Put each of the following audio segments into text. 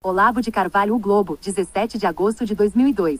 Olavo de Carvalho, O Globo, 17 de agosto de 2002.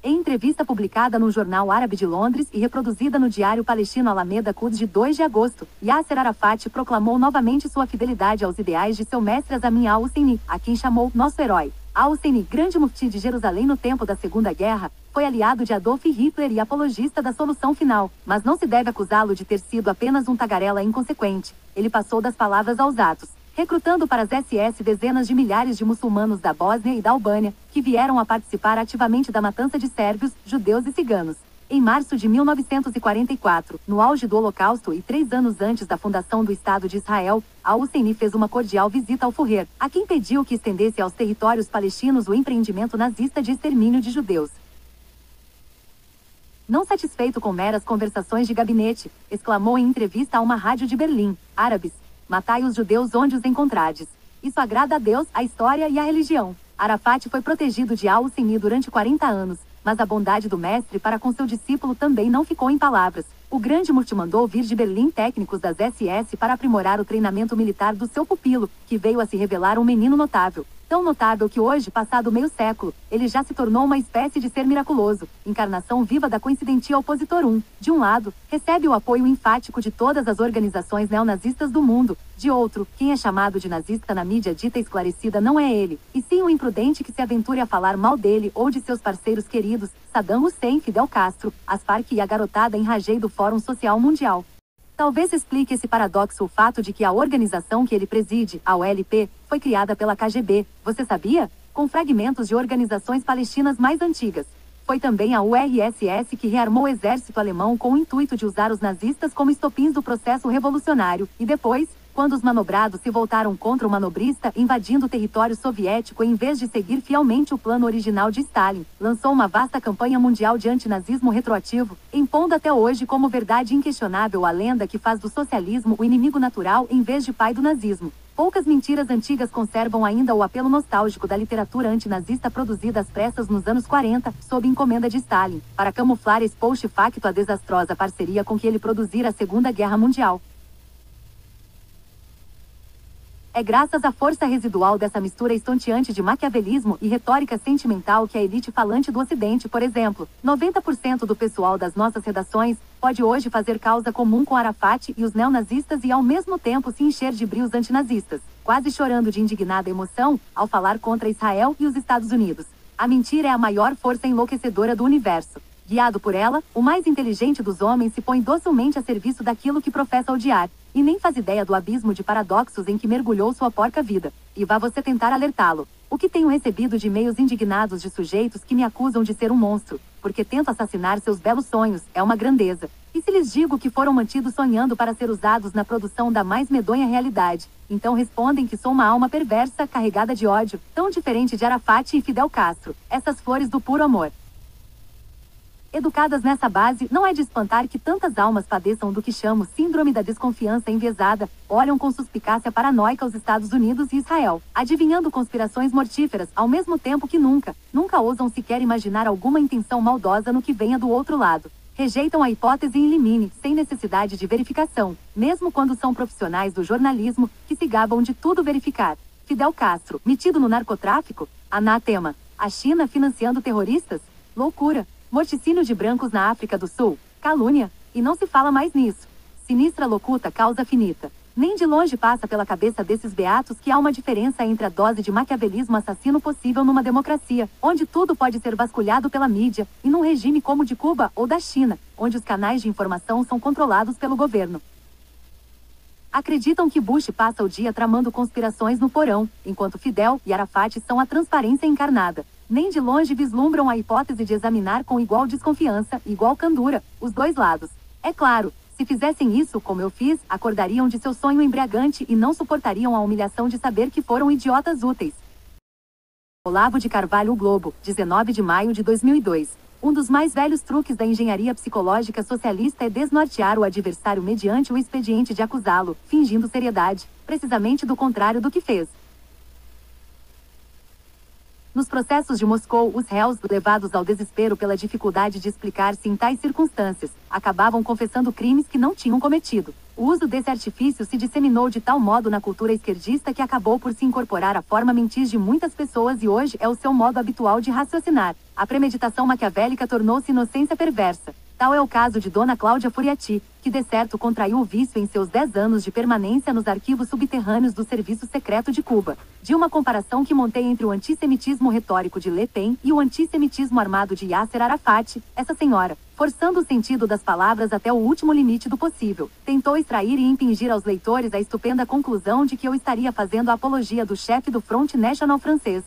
Em entrevista publicada no Jornal Árabe de Londres e reproduzida no diário palestino Alameda Quds de 2 de agosto, Yasser Arafat proclamou novamente sua fidelidade aos ideais de seu mestre Azamin al-Husseini, a quem chamou nosso herói. Al-Husseini, grande mufti de Jerusalém no tempo da Segunda Guerra, foi aliado de Adolf Hitler e apologista da solução final, mas não se deve acusá-lo de ter sido apenas um tagarela inconsequente. Ele passou das palavras aos atos, recrutando para as SS dezenas de milhares de muçulmanos da Bósnia e da Albânia, que vieram a participar ativamente da matança de sérvios, judeus e ciganos. Em março de 1944, no auge do Holocausto e 3 anos antes da fundação do Estado de Israel, al-Husseini fez uma cordial visita ao Führer, a quem pediu que estendesse aos territórios palestinos o empreendimento nazista de extermínio de judeus. Não satisfeito com meras conversações de gabinete, exclamou em entrevista a uma rádio de Berlim: árabes, matai os judeus onde os encontrardes. Isso agrada a Deus, a história e a religião. Arafat foi protegido de al-Husseini durante 40 anos, mas a bondade do mestre para com seu discípulo também não ficou em palavras. O grande mufti mandou vir de Berlim técnicos das SS para aprimorar o treinamento militar do seu pupilo, que veio a se revelar um menino notável. Tão notável que hoje, passado meio século, ele já se tornou uma espécie de ser miraculoso, encarnação viva da coincidentia opositor 1. De um lado, recebe o apoio enfático de todas as organizações neonazistas do mundo. De outro, quem é chamado de nazista na mídia dita esclarecida não é ele, e sim o imprudente que se aventure a falar mal dele ou de seus parceiros queridos, Saddam Hussein, Fidel Castro, as Farc e a garotada enragei do Fórum Social Mundial. Talvez explique esse paradoxo o fato de que a organização que ele preside, a OLP, foi criada pela KGB, você sabia? Com fragmentos de organizações palestinas mais antigas. Foi também a URSS que rearmou o exército alemão com o intuito de usar os nazistas como estopins do processo revolucionário, e depois, quando os manobrados se voltaram contra o manobrista invadindo o território soviético em vez de seguir fielmente o plano original de Stalin, lançou uma vasta campanha mundial de antinazismo retroativo, impondo até hoje como verdade inquestionável a lenda que faz do socialismo o inimigo natural em vez de pai do nazismo. Poucas mentiras antigas conservam ainda o apelo nostálgico da literatura antinazista produzida às pressas nos anos 40, sob encomenda de Stalin, para camuflar ex post facto a desastrosa parceria com que ele produzira a Segunda Guerra Mundial. É graças à força residual dessa mistura estonteante de maquiavelismo e retórica sentimental que a elite falante do Ocidente, por exemplo, 90% do pessoal das nossas redações, pode hoje fazer causa comum com Arafat e os neonazistas e ao mesmo tempo se encher de brios antinazistas, quase chorando de indignada emoção ao falar contra Israel e os Estados Unidos. A mentira é a maior força enlouquecedora do universo. Guiado por ela, o mais inteligente dos homens se põe docilmente a serviço daquilo que professa odiar, e nem faz ideia do abismo de paradoxos em que mergulhou sua porca vida. E vá você tentar alertá-lo. O que tenho recebido de e-mails indignados de sujeitos que me acusam de ser um monstro, porque tento assassinar seus belos sonhos, é uma grandeza. E se lhes digo que foram mantidos sonhando para ser usados na produção da mais medonha realidade, então respondem que sou uma alma perversa, carregada de ódio, tão diferente de Arafat e Fidel Castro, essas flores do puro amor. Educadas nessa base, não é de espantar que tantas almas padeçam do que chamo síndrome da desconfiança enviesada, olham com suspicácia paranoica os Estados Unidos e Israel, adivinhando conspirações mortíferas, ao mesmo tempo que nunca ousam sequer imaginar alguma intenção maldosa no que venha do outro lado. Rejeitam a hipótese in limine, sem necessidade de verificação, mesmo quando são profissionais do jornalismo, que se gabam de tudo verificar. Fidel Castro, metido no narcotráfico? Anátema. A China financiando terroristas? Loucura. Morticínio de brancos na África do Sul? Calúnia. E não se fala mais nisso. Sinistra locuta causa finita. Nem de longe passa pela cabeça desses beatos que há uma diferença entre a dose de maquiavelismo assassino possível numa democracia, onde tudo pode ser vasculhado pela mídia, e num regime como o de Cuba ou da China, onde os canais de informação são controlados pelo governo. Acreditam que Bush passa o dia tramando conspirações no porão, enquanto Fidel e Arafat são a transparência encarnada. Nem de longe vislumbram a hipótese de examinar com igual desconfiança e igual candura os dois lados. É claro, se fizessem isso como eu fiz, acordariam de seu sonho embriagante e não suportariam a humilhação de saber que foram idiotas úteis. Olavo de Carvalho, O Globo, 19 de maio de 2002. Um dos mais velhos truques da engenharia psicológica socialista é desnortear o adversário mediante o expediente de acusá-lo, fingindo seriedade, precisamente do contrário do que fez. Nos processos de Moscou, os réus, levados ao desespero pela dificuldade de explicar-se em tais circunstâncias, acabavam confessando crimes que não tinham cometido. O uso desse artifício se disseminou de tal modo na cultura esquerdista que acabou por se incorporar à forma mentis de muitas pessoas e hoje é o seu modo habitual de raciocinar. A premeditação maquiavélica tornou-se inocência perversa. Tal é o caso de Dona Cláudia Furiati, que de certo contraiu o vício em seus 10 anos de permanência nos arquivos subterrâneos do Serviço Secreto de Cuba. De uma comparação que montei entre o antissemitismo retórico de Le Pen e o antissemitismo armado de Yasser Arafat, essa senhora, forçando o sentido das palavras até o último limite do possível, tentou extrair e impingir aos leitores a estupenda conclusão de que eu estaria fazendo a apologia do chefe do Front National francês.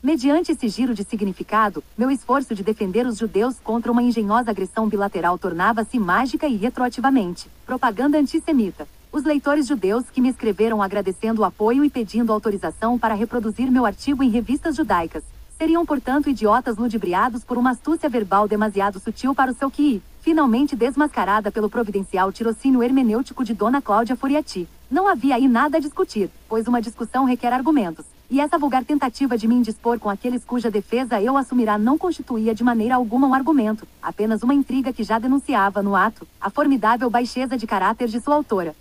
Mediante esse giro de significado, meu esforço de defender os judeus contra uma engenhosa agressão bilateral tornava-se mágica e retroativamente propaganda antissemita. Os leitores judeus que me escreveram agradecendo o apoio e pedindo autorização para reproduzir meu artigo em revistas judaicas seriam, portanto, idiotas ludibriados por uma astúcia verbal demasiado sutil para o seu QI, finalmente desmascarada pelo providencial tirocínio hermenêutico de Dona Cláudia Furiati. Não havia aí nada a discutir, pois uma discussão requer argumentos, e essa vulgar tentativa de me indispor com aqueles cuja defesa eu assumirá não constituía de maneira alguma um argumento, apenas uma intriga que já denunciava, no ato, a formidável baixeza de caráter de sua autora.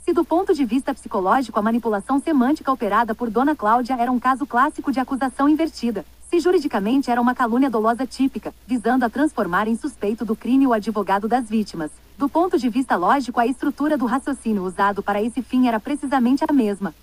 Se do ponto de vista psicológico a manipulação semântica operada por Dona Cláudia era um caso clássico de acusação invertida, se juridicamente era uma calúnia dolosa típica, visando a transformar em suspeito do crime o advogado das vítimas, do ponto de vista lógico a estrutura do raciocínio usado para esse fim era precisamente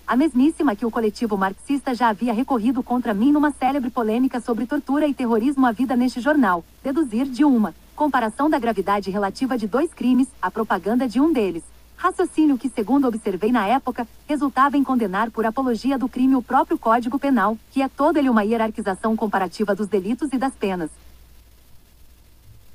a mesmíssima que o coletivo marxista já havia recorrido contra mim numa célebre polêmica sobre tortura e terrorismo à vida neste jornal, deduzir de uma comparação da gravidade relativa de dois crimes, a propaganda de um deles. Raciocínio que, segundo observei na época, resultava em condenar por apologia do crime o próprio Código Penal, que é todo ele uma hierarquização comparativa dos delitos e das penas.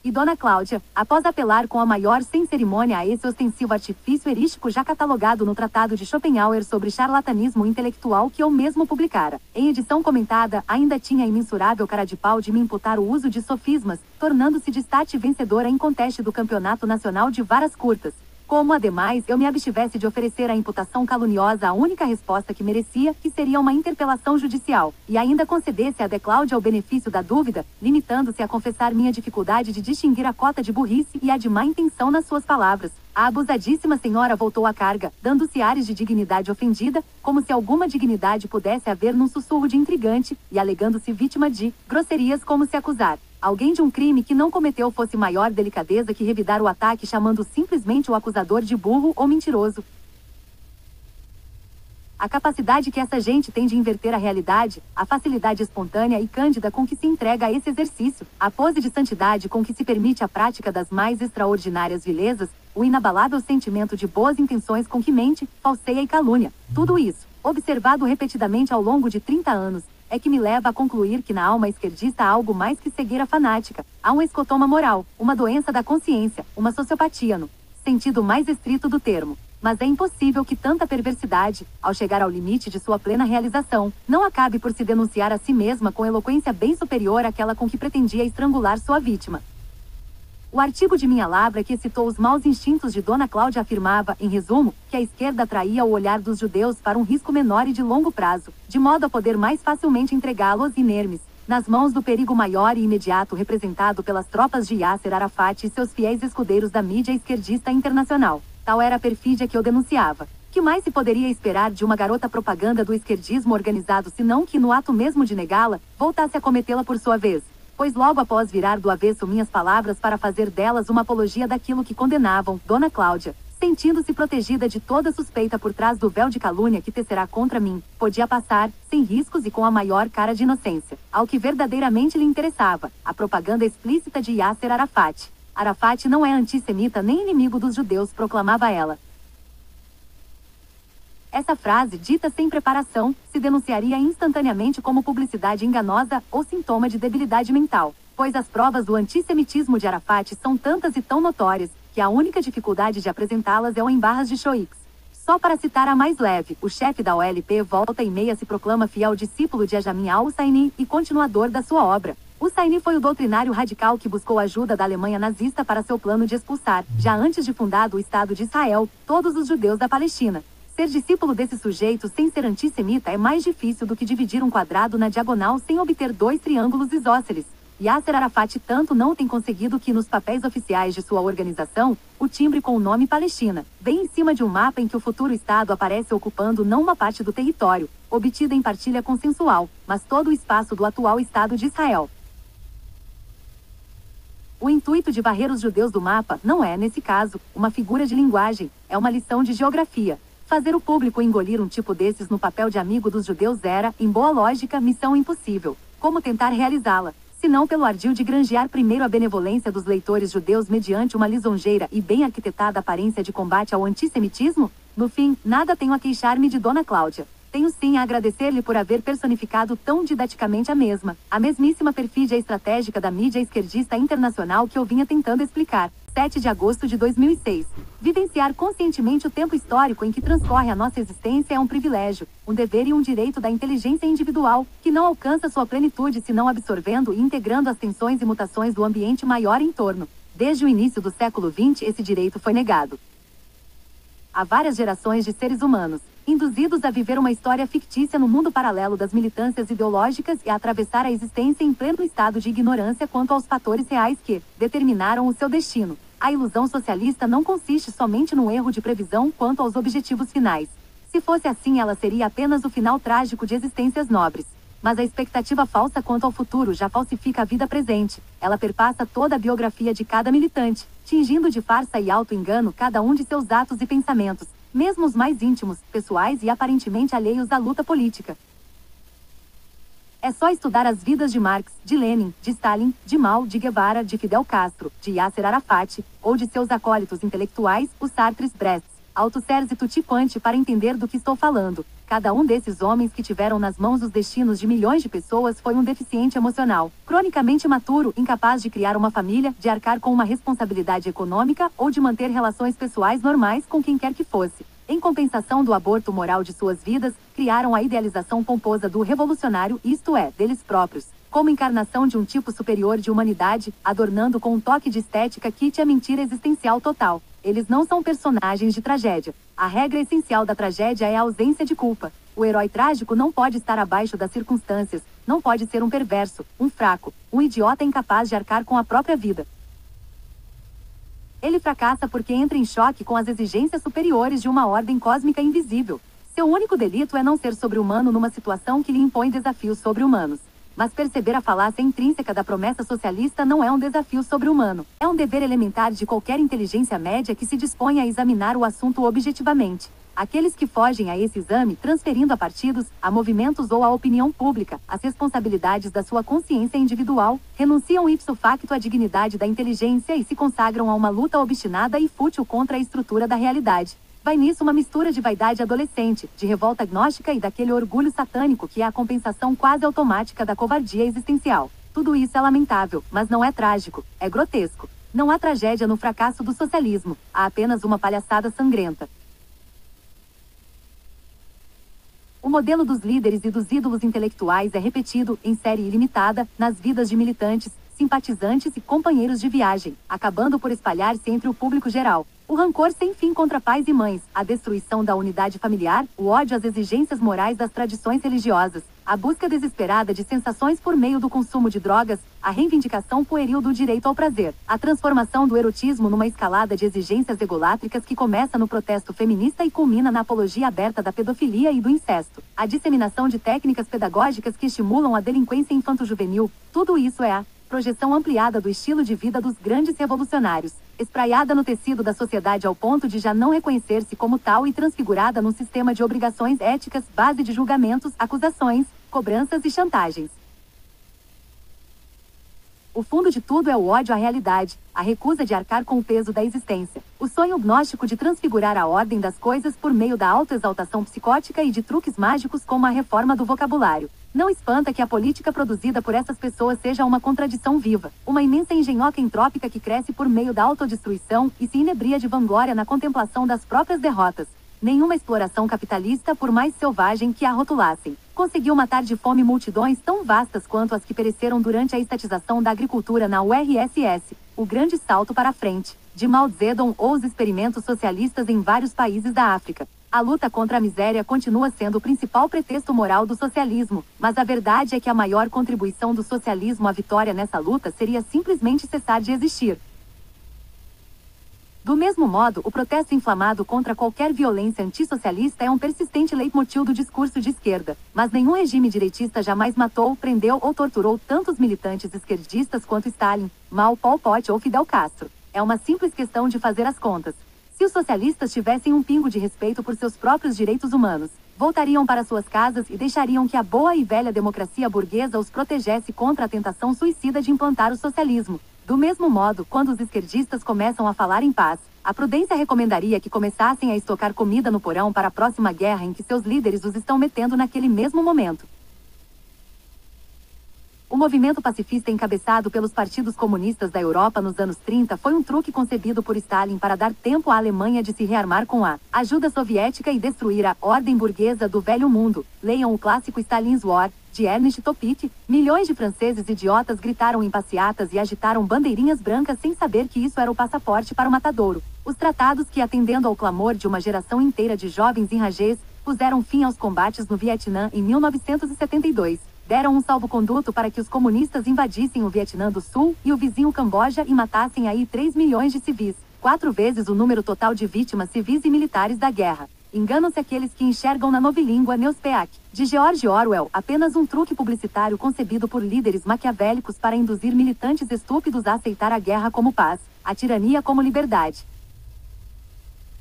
E Dona Cláudia, após apelar com a maior sem cerimônia a esse ostensivo artifício erístico já catalogado no Tratado de Schopenhauer sobre charlatanismo intelectual que eu mesmo publicara, em edição comentada, ainda tinha a imensurável cara de pau de me imputar o uso de sofismas, tornando-se destaque vencedora em conteste do Campeonato Nacional de Varas Curtas. Como, ademais, eu me abstivesse de oferecer à imputação caluniosa a única resposta que merecia, que seria uma interpelação judicial, e ainda concedesse a de Cláudia o benefício da dúvida, limitando-se a confessar minha dificuldade de distinguir a cota de burrice e a de má intenção nas suas palavras. A abusadíssima senhora voltou à carga, dando-se ares de dignidade ofendida, como se alguma dignidade pudesse haver num sussurro de intrigante, e alegando-se vítima de grosserias como se acusar alguém de um crime que não cometeu fosse maior delicadeza que revidar o ataque chamando simplesmente o acusador de burro ou mentiroso. A capacidade que essa gente tem de inverter a realidade, a facilidade espontânea e cândida com que se entrega a esse exercício, a pose de santidade com que se permite a prática das mais extraordinárias vilezas, o inabalável sentimento de boas intenções com que mente, falseia e calúnia, tudo isso, observado repetidamente ao longo de 30 anos, é que me leva a concluir que na alma esquerdista há algo mais que cegueira fanática, há um escotoma moral, uma doença da consciência, uma sociopatia no sentido mais estrito do termo. Mas é impossível que tanta perversidade, ao chegar ao limite de sua plena realização, não acabe por se denunciar a si mesma com eloquência bem superior àquela com que pretendia estrangular sua vítima. O artigo de minha lavra que citou os maus instintos de Dona Cláudia afirmava, em resumo, que a esquerda atraía o olhar dos judeus para um risco menor e de longo prazo, de modo a poder mais facilmente entregá-los inermes, nas mãos do perigo maior e imediato representado pelas tropas de Yasser Arafat e seus fiéis escudeiros da mídia esquerdista internacional. Tal era a perfídia que eu denunciava. Que mais se poderia esperar de uma garota propaganda do esquerdismo organizado senão que, no ato mesmo de negá-la, voltasse a cometê-la por sua vez? Pois logo após virar do avesso minhas palavras para fazer delas uma apologia daquilo que condenavam, Dona Cláudia, sentindo-se protegida de toda suspeita por trás do véu de calúnia que tecerá contra mim, podia passar, sem riscos e com a maior cara de inocência, ao que verdadeiramente lhe interessava, a propaganda explícita de Yasser Arafat. Arafat não é antissemita nem inimigo dos judeus, proclamava ela. Essa frase, dita sem preparação, se denunciaria instantaneamente como publicidade enganosa ou sintoma de debilidade mental, pois as provas do antissemitismo de Arafat são tantas e tão notórias, que a única dificuldade de apresentá-las é o em barras de Choix. Só para citar a mais leve, o chefe da OLP volta e meia se proclama fiel discípulo de Ajamin al-Husseini e continuador da sua obra. Husseini foi o doutrinário radical que buscou ajuda da Alemanha nazista para seu plano de expulsar, já antes de fundado o Estado de Israel, todos os judeus da Palestina. Ser discípulo desse sujeito sem ser antissemita é mais difícil do que dividir um quadrado na diagonal sem obter dois triângulos isósceles. Yasser Arafat tanto não tem conseguido que nos papéis oficiais de sua organização, o timbre com o nome Palestina, bem em cima de um mapa em que o futuro Estado aparece ocupando não uma parte do território, obtida em partilha consensual, mas todo o espaço do atual Estado de Israel. O intuito de varrer os judeus do mapa não é, nesse caso, uma figura de linguagem, é uma lição de geografia. Fazer o público engolir um tipo desses no papel de amigo dos judeus era, em boa lógica, missão impossível. Como tentar realizá-la? Se não pelo ardil de granjear primeiro a benevolência dos leitores judeus mediante uma lisonjeira e bem arquitetada aparência de combate ao antissemitismo? No fim, nada tenho a queixar-me de Dona Cláudia. Tenho sim a agradecer-lhe por haver personificado tão didaticamente a mesmíssima perfídia estratégica da mídia esquerdista internacional que eu vinha tentando explicar. 7 de agosto de 2006. Vivenciar conscientemente o tempo histórico em que transcorre a nossa existência é um privilégio, um dever e um direito da inteligência individual, que não alcança sua plenitude senão absorvendo e integrando as tensões e mutações do ambiente maior em torno. Desde o início do século XX esse direito foi negado a várias gerações de seres humanos, induzidos a viver uma história fictícia no mundo paralelo das militâncias ideológicas e a atravessar a existência em pleno estado de ignorância quanto aos fatores reais que determinaram o seu destino. A ilusão socialista não consiste somente no erro de previsão quanto aos objetivos finais. Se fosse assim, ela seria apenas o final trágico de existências nobres. Mas a expectativa falsa quanto ao futuro já falsifica a vida presente. Ela perpassa toda a biografia de cada militante, tingindo de farsa e auto-engano cada um de seus atos e pensamentos, mesmo os mais íntimos, pessoais e aparentemente alheios à luta política. É só estudar as vidas de Marx, de Lenin, de Stalin, de Mao, de Guevara, de Fidel Castro, de Yasser Arafat, ou de seus acólitos intelectuais, os Sartres, Brechts, Althusser e Tutti Quanti para entender do que estou falando. Cada um desses homens que tiveram nas mãos os destinos de milhões de pessoas foi um deficiente emocional, cronicamente imaturo, incapaz de criar uma família, de arcar com uma responsabilidade econômica ou de manter relações pessoais normais com quem quer que fosse. Em compensação do aborto moral de suas vidas, criaram a idealização pomposa do revolucionário, isto é, deles próprios, como encarnação de um tipo superior de humanidade, adornando com um toque de estética kit a mentira existencial total. Eles não são personagens de tragédia. A regra essencial da tragédia é a ausência de culpa. O herói trágico não pode estar abaixo das circunstâncias, não pode ser um perverso, um fraco, um idiota incapaz de arcar com a própria vida. Ele fracassa porque entra em choque com as exigências superiores de uma ordem cósmica invisível. Seu único delito é não ser sobre-humano numa situação que lhe impõe desafios sobre-humanos. Mas perceber a falácia intrínseca da promessa socialista não é um desafio sobre-humano. É um dever elementar de qualquer inteligência média que se dispõe a examinar o assunto objetivamente. Aqueles que fogem a esse exame, transferindo a partidos, a movimentos ou à opinião pública as responsabilidades da sua consciência individual, renunciam ipso facto à dignidade da inteligência e se consagram a uma luta obstinada e fútil contra a estrutura da realidade. Vai nisso uma mistura de vaidade adolescente, de revolta gnóstica e daquele orgulho satânico que é a compensação quase automática da covardia existencial. Tudo isso é lamentável, mas não é trágico, é grotesco. Não há tragédia no fracasso do socialismo, há apenas uma palhaçada sangrenta. O modelo dos líderes e dos ídolos intelectuais é repetido, em série ilimitada, nas vidas de militantes, simpatizantes e companheiros de viagem, acabando por espalhar-se entre o público geral. O rancor sem fim contra pais e mães, a destruição da unidade familiar, o ódio às exigências morais das tradições religiosas, a busca desesperada de sensações por meio do consumo de drogas, a reivindicação pueril do direito ao prazer, a transformação do erotismo numa escalada de exigências egolátricas que começa no protesto feminista e culmina na apologia aberta da pedofilia e do incesto, a disseminação de técnicas pedagógicas que estimulam a delinquência infanto-juvenil, tudo isso é a projeção ampliada do estilo de vida dos grandes revolucionários, espraiada no tecido da sociedade ao ponto de já não reconhecer-se como tal e transfigurada num sistema de obrigações éticas, base de julgamentos, acusações, cobranças e chantagens. O fundo de tudo é o ódio à realidade, a recusa de arcar com o peso da existência, o sonho gnóstico de transfigurar a ordem das coisas por meio da autoexaltação psicótica e de truques mágicos como a reforma do vocabulário. Não espanta que a política produzida por essas pessoas seja uma contradição viva, uma imensa engenhoca entrópica que cresce por meio da autodestruição e se inebria de vanglória na contemplação das próprias derrotas. Nenhuma exploração capitalista, por mais selvagem que a rotulassem, conseguiu matar de fome multidões tão vastas quanto as que pereceram durante a estatização da agricultura na URSS, o grande salto para a frente, de Mao Zedong ou os experimentos socialistas em vários países da África. A luta contra a miséria continua sendo o principal pretexto moral do socialismo, mas a verdade é que a maior contribuição do socialismo à vitória nessa luta seria simplesmente cessar de existir. Do mesmo modo, o protesto inflamado contra qualquer violência antissocialista é um persistente leitmotiv do discurso de esquerda, mas nenhum regime direitista jamais matou, prendeu ou torturou tantos militantes esquerdistas quanto Stalin, Mao, Pol Pot ou Fidel Castro. É uma simples questão de fazer as contas. Se os socialistas tivessem um pingo de respeito por seus próprios direitos humanos, voltariam para suas casas e deixariam que a boa e velha democracia burguesa os protegesse contra a tentação suicida de implantar o socialismo. Do mesmo modo, quando os esquerdistas começam a falar em paz, a prudência recomendaria que começassem a estocar comida no porão para a próxima guerra em que seus líderes os estão metendo naquele mesmo momento. O movimento pacifista encabeçado pelos partidos comunistas da Europa nos anos 30 foi um truque concebido por Stalin para dar tempo à Alemanha de se rearmar com a ajuda soviética e destruir a ordem burguesa do velho mundo. Leiam o clássico Stalin's War, de Ernest Topik. Milhões de franceses idiotas gritaram em passeatas e agitaram bandeirinhas brancas sem saber que isso era o passaporte para o matadouro. Os tratados que, atendendo ao clamor de uma geração inteira de jovens enragês, puseram fim aos combates no Vietnã em 1972. Deram um salvo-conduto para que os comunistas invadissem o Vietnã do Sul e o vizinho Camboja e matassem aí 3 milhões de civis, 4 vezes o número total de vítimas civis e militares da guerra. Enganam-se aqueles que enxergam na novilíngua Newspeak, de George Orwell, apenas um truque publicitário concebido por líderes maquiavélicos para induzir militantes estúpidos a aceitar a guerra como paz, a tirania como liberdade.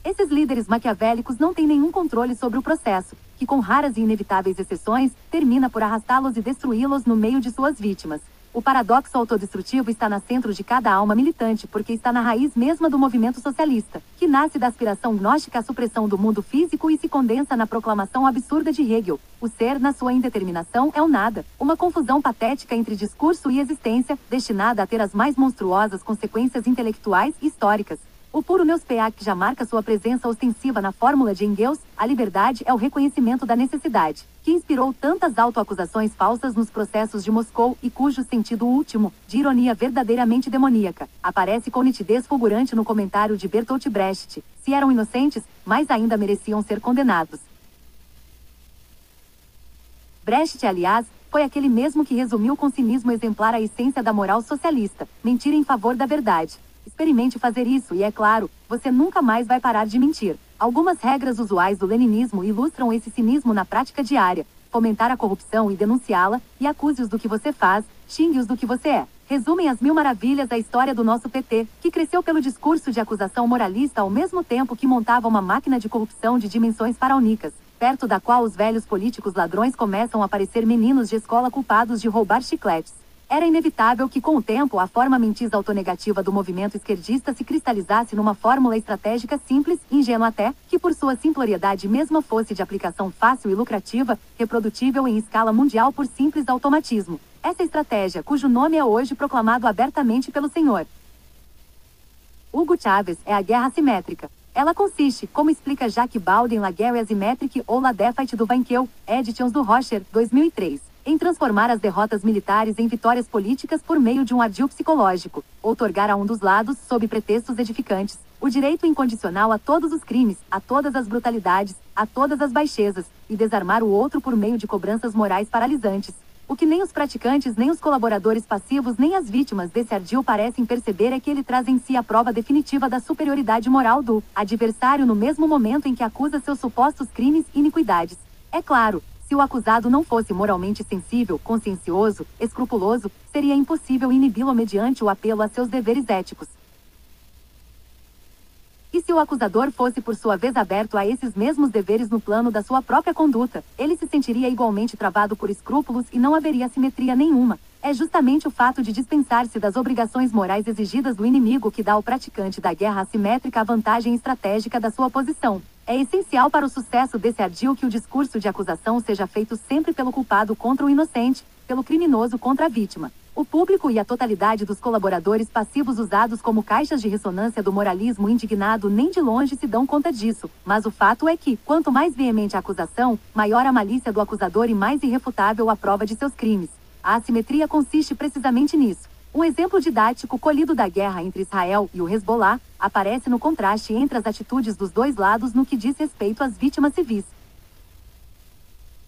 Esses líderes maquiavélicos não têm nenhum controle sobre o processo, que com raras e inevitáveis exceções, termina por arrastá-los e destruí-los no meio de suas vítimas. O paradoxo autodestrutivo está no centro de cada alma militante porque está na raiz mesma do movimento socialista, que nasce da aspiração gnóstica à supressão do mundo físico e se condensa na proclamação absurda de Hegel. O ser, na sua indeterminação, é o nada, uma confusão patética entre discurso e existência, destinada a ter as mais monstruosas consequências intelectuais e históricas. O puro Newspeak já marca sua presença ostensiva na fórmula de Engels: a liberdade é o reconhecimento da necessidade, que inspirou tantas autoacusações falsas nos processos de Moscou e cujo sentido último, de ironia verdadeiramente demoníaca, aparece com nitidez fulgurante no comentário de Bertolt Brecht: se eram inocentes, mais ainda mereciam ser condenados. Brecht, aliás, foi aquele mesmo que resumiu com cinismo exemplar a essência da moral socialista: mentir em favor da verdade. Experimente fazer isso e, é claro, você nunca mais vai parar de mentir. Algumas regras usuais do leninismo ilustram esse cinismo na prática diária: fomentar a corrupção e denunciá-la, e acuse-os do que você faz, xingue-os do que você é. Resumem as mil maravilhas da história do nosso PT, que cresceu pelo discurso de acusação moralista ao mesmo tempo que montava uma máquina de corrupção de dimensões faraônicas, perto da qual os velhos políticos ladrões começam a parecer meninos de escola culpados de roubar chicletes. Era inevitável que, com o tempo, a forma mentis autonegativa do movimento esquerdista se cristalizasse numa fórmula estratégica simples, ingênua até, que por sua simploriedade mesma fosse de aplicação fácil e lucrativa, reprodutível em escala mundial por simples automatismo. Essa estratégia, cujo nome é hoje proclamado abertamente pelo Sr. Hugo Chávez, é a guerra assimétrica. Ela consiste, como explica Jacques Baudin, La guerre asymétrique ou La défaite du vainqueur, editions do Rocher, 2003. Em transformar as derrotas militares em vitórias políticas por meio de um ardil psicológico, outorgar a um dos lados, sob pretextos edificantes, o direito incondicional a todos os crimes, a todas as brutalidades, a todas as baixezas, e desarmar o outro por meio de cobranças morais paralisantes. O que nem os praticantes, nem os colaboradores passivos, nem as vítimas desse ardil parecem perceber é que ele traz em si a prova definitiva da superioridade moral do adversário no mesmo momento em que acusa seus supostos crimes e iniquidades. É claro, se o acusado não fosse moralmente sensível, consciencioso, escrupuloso, seria impossível inibi-lo mediante o apelo a seus deveres éticos. E se o acusador fosse por sua vez aberto a esses mesmos deveres no plano da sua própria conduta, ele se sentiria igualmente travado por escrúpulos e não haveria simetria nenhuma. É justamente o fato de dispensar-se das obrigações morais exigidas do inimigo que dá ao praticante da guerra assimétrica a vantagem estratégica da sua posição. É essencial para o sucesso desse ardil que o discurso de acusação seja feito sempre pelo culpado contra o inocente, pelo criminoso contra a vítima. O público e a totalidade dos colaboradores passivos usados como caixas de ressonância do moralismo indignado nem de longe se dão conta disso, mas o fato é que, quanto mais veemente a acusação, maior a malícia do acusador e mais irrefutável a prova de seus crimes. A assimetria consiste precisamente nisso. Um exemplo didático colhido da guerra entre Israel e o Hezbollah aparece no contraste entre as atitudes dos dois lados no que diz respeito às vítimas civis.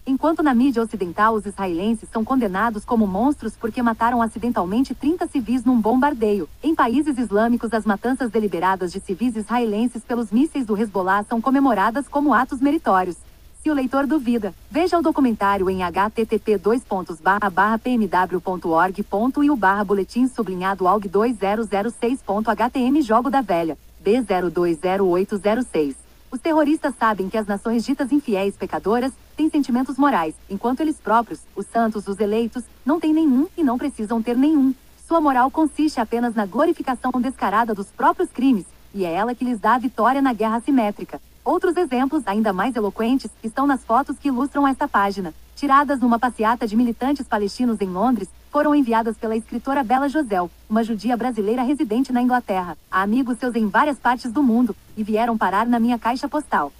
Enquanto na mídia ocidental os israelenses são condenados como monstros porque mataram acidentalmente 30 civis num bombardeio, em países islâmicos as matanças deliberadas de civis israelenses pelos mísseis do Hezbollah são comemoradas como atos meritórios. Se o leitor duvida, veja o documentário em http://pmw.org.il/boletim_alg2006.htm Jogo da Velha, B020806. Os terroristas sabem que as nações ditas infiéis pecadoras têm sentimentos morais, enquanto eles próprios, os santos, os eleitos, não têm nenhum e não precisam ter nenhum. Sua moral consiste apenas na glorificação descarada dos próprios crimes, e é ela que lhes dá a vitória na guerra assimétrica. Outros exemplos, ainda mais eloquentes, estão nas fotos que ilustram esta página. Tiradas numa passeata de militantes palestinos em Londres, foram enviadas pela escritora Bela Josel, uma judia brasileira residente na Inglaterra, a amigos seus em várias partes do mundo, e vieram parar na minha caixa postal.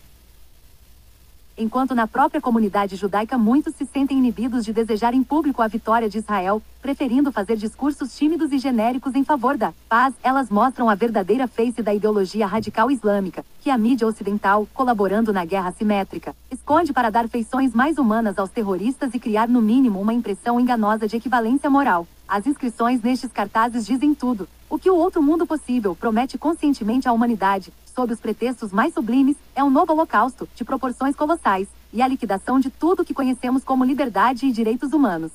Enquanto na própria comunidade judaica muitos se sentem inibidos de desejar em público a vitória de Israel, preferindo fazer discursos tímidos e genéricos em favor da paz, elas mostram a verdadeira face da ideologia radical islâmica, que a mídia ocidental, colaborando na guerra assimétrica, esconde para dar feições mais humanas aos terroristas e criar no mínimo uma impressão enganosa de equivalência moral. As inscrições nestes cartazes dizem tudo. O que o outro mundo possível promete conscientemente à humanidade, sob os pretextos mais sublimes, é um novo holocausto, de proporções colossais, e a liquidação de tudo que conhecemos como liberdade e direitos humanos.